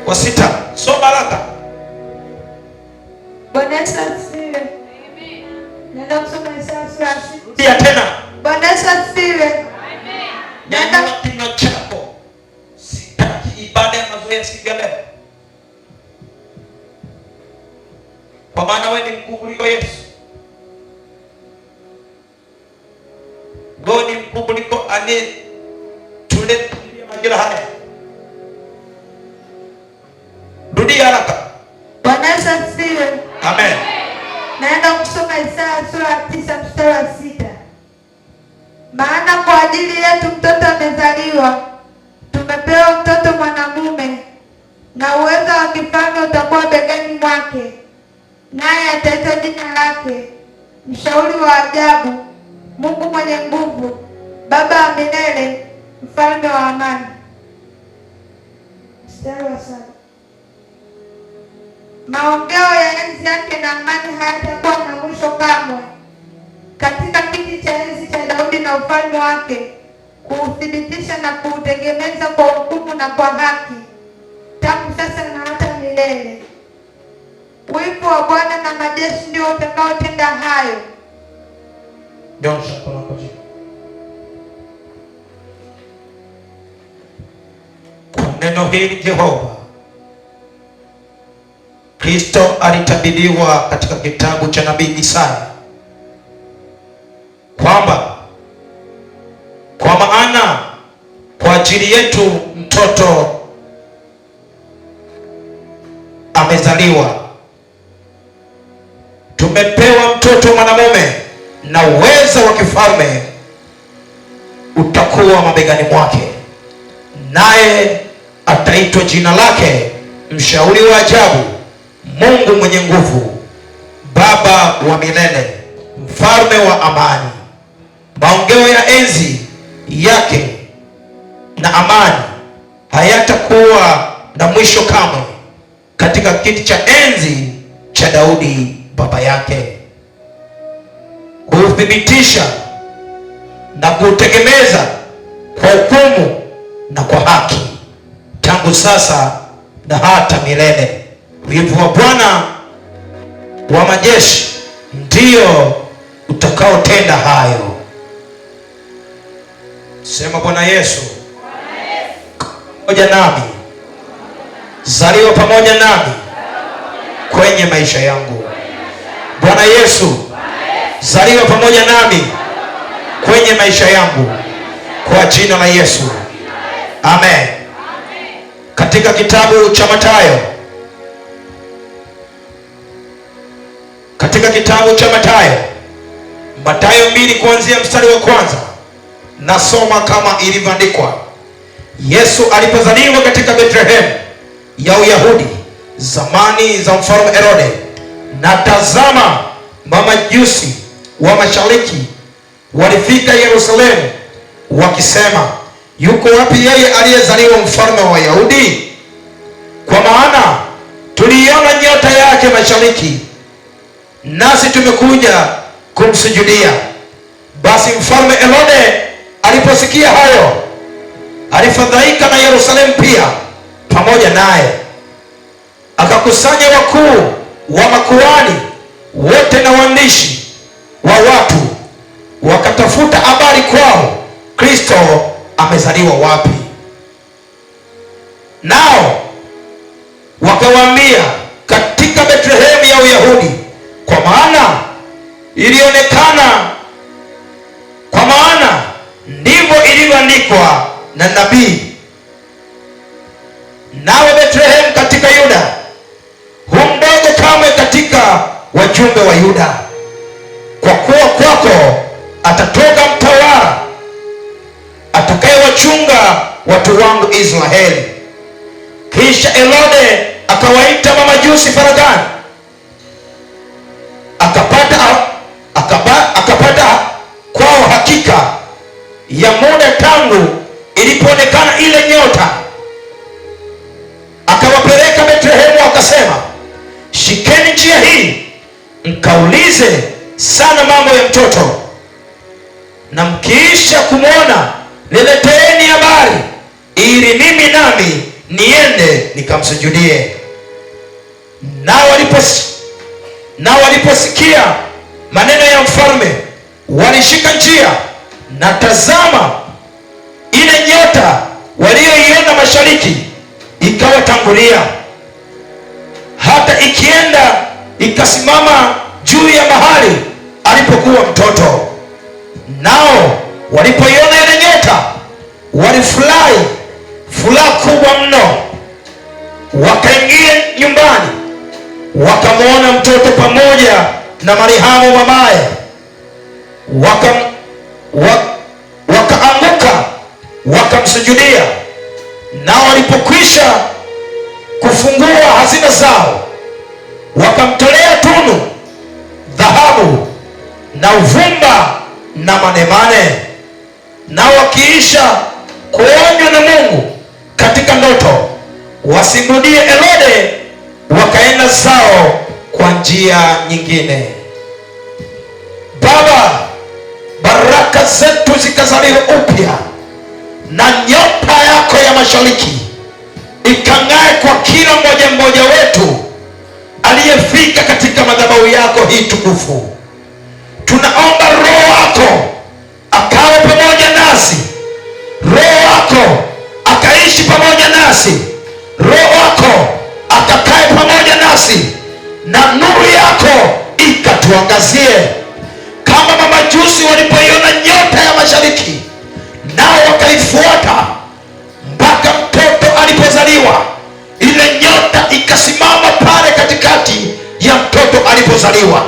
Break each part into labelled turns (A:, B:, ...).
A: wa 6. Soma haraka.
B: Bwana Yesu asifiwe. Amen. Nenda kusoma Isaya sura ya 6.
A: Pia tena.
B: Bwana Yesu asifiwe. Amen.
A: Nenda kinywa chako. Sitaki ibada ya mazoezi leo. Kwa maana wewe ni mkuu kuliko Yesu. Wewe ni mkuu kuliko tuletulia majira haya. Rudia haraka.
B: Bwana Yesu asifiwe.
A: Amen.
B: Naenda kusoma Isaya sura ya 9 mstari wa 6. Maana kwa ajili yetu mtoto amezaliwa, tumepewa mtoto mwanamume, na uwezo wa kifalme utakuwa begani mwake, naye ataitwa jina lake Mshauri wa Ajabu, Mungu mwenye nguvu, Baba wa milele, Mfalme wa amani. Mstari wa 7. Maongeo ya enzi yake na amani hayatakuwa na mwisho kamwe, katika kiti cha enzi cha Daudi na ufalme wake, kuuthibitisha na kuutegemeza kwa hukumu na kwa haki, tangu sasa na hata milele. Wivu wa Bwana na majeshi ndio utakaotenda hayo.
A: Kwa neno hili Jehova, Kristo alitabiriwa katika kitabu cha nabii Isaya kwamba kwa maana kwa ajili yetu mtoto amezaliwa, tumepewa mtoto mwanamume, na uwezo wa kifalme utakuwa mabegani mwake, naye ataitwa jina lake Mshauri wa Ajabu, Mungu mwenye nguvu, Baba wa milele, Mfalme wa amani. Maongeo ya enzi yake na amani hayatakuwa na mwisho kamwe, katika kiti cha enzi cha Daudi baba yake, kuuthibitisha na kuutegemeza kwa hukumu na kwa haki, tangu sasa na hata milele. Wivu wa Bwana wa majeshi ndio utakaotenda hayo. Sema Bwana Yesu, pamoja nami, zaliwa pamoja nami kwenye maisha yangu. Bwana Yesu, zaliwa pamoja nami kwenye maisha yangu, kwa jina la Yesu. Amen. Katika kitabu cha Mathayo, katika kitabu cha Mathayo 2 kuanzia mstari wa 1, nasoma kama ilivyoandikwa. Yesu alipozaliwa katika Bethlehem ya Uyahudi, zamani za mfalme Herode, na tazama, mamajusi wa mashariki walifika Yerusalemu wakisema, yuko wapi yeye aliyezaliwa mfalme wa Wayahudi? Kwa maana tuliona nyota yake mashariki, nasi tumekuja kumsujudia. Basi mfalme Herode aliposikia hayo, alifadhaika, na Yerusalemu pia pamoja naye. Akakusanya wakuu wa makuhani wote na waandishi wa watu, wakatafuta habari kwao, Kristo amezaliwa wapi? Nao wakawaambia, katika Bethlehemu ya Uyahudi, kwa maana ndivyo ilivyoandikwa na nabii, nawe Bethlehemu katika Yuda, hu mdogo kamwe katika wajumbe wa Yuda, kwa kuwa kwako atatoka mtawala atakayewachunga watu wangu Israeli. Kisha Herode akawaita mamajusi faragani, akapata kwao hakika ya muda tangu ilipoonekana ile nyota. Akawapeleka Bethlehemu, akasema, shikeni njia hii mkaulize sana mambo ya mtoto, na mkiisha kumwona nileteeni habari, ili mimi nami niende nikamsujudie. Nao waliposikia maneno ya mfalme, walishika njia, na tazama, ile nyota walioiona mashariki ikawatangulia, hata ikienda ikasimama juu ya mahali alipokuwa mtoto. Nao walipoiona ile nyota walifurahi furaha kubwa mno. Wakaingia nyumbani, wakamwona mtoto pamoja na Mariamu mamaye, wakaanguka wakamsujudia. Nao walipokwisha kufungua hazina zao, wakamtolea tunu, dhahabu na uvumba na manemane. Nao wakiisha kuonywa na Mungu katika ndoto wasimrudie Herode, wakaenda zao kwa njia nyingine. Baba, baraka zetu zikazaliwa upya, na nyota yako ya mashariki ikang'ae kwa kila mmoja wetu aliyefika katika madhabahu yako hii tukufu. Tunaomba Roho wako akawe pamoja nasi, Roho wako akaishi pamoja nasi, Roho wako akakae pamoja nasi, na nuru yako ikatuangazie, kama mamajusi walipoiona nyota ya mashariki nao wakaifuata mpaka mtoto alipozaliwa. Ile nyota ikasimama pale katikati ya mtoto alipozaliwa.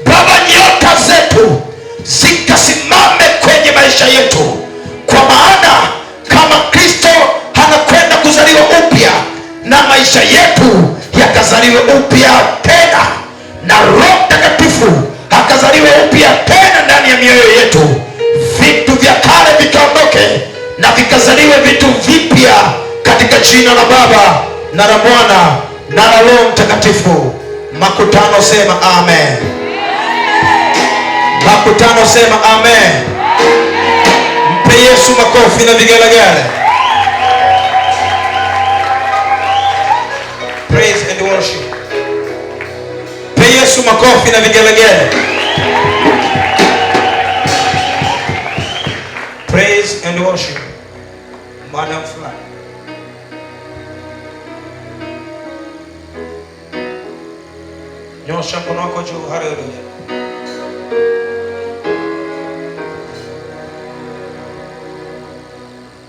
A: Baba, nyota zetu zikasimame kwenye maisha yetu, kwa maana kama Kristo anakwenda kuzaliwa upya, na maisha yetu yakazaliwe upya tena, na Roho Mtakatifu akazaliwe upya tena ndani ya mioyo yetu. Vitu vya kale vikaondoke na vikazaliwe vitu vipya, katika jina la Baba na la Mwana na la Roho Mtakatifu. Makutano sema amen. Makutano sema amen. Mpe Yesu makofi na vigelegele. Praise and worship. Mpe Yesu makofi na vigelegele. Praise and worship. Madam Fly. Nyosha mkono wako juu. Haleluya.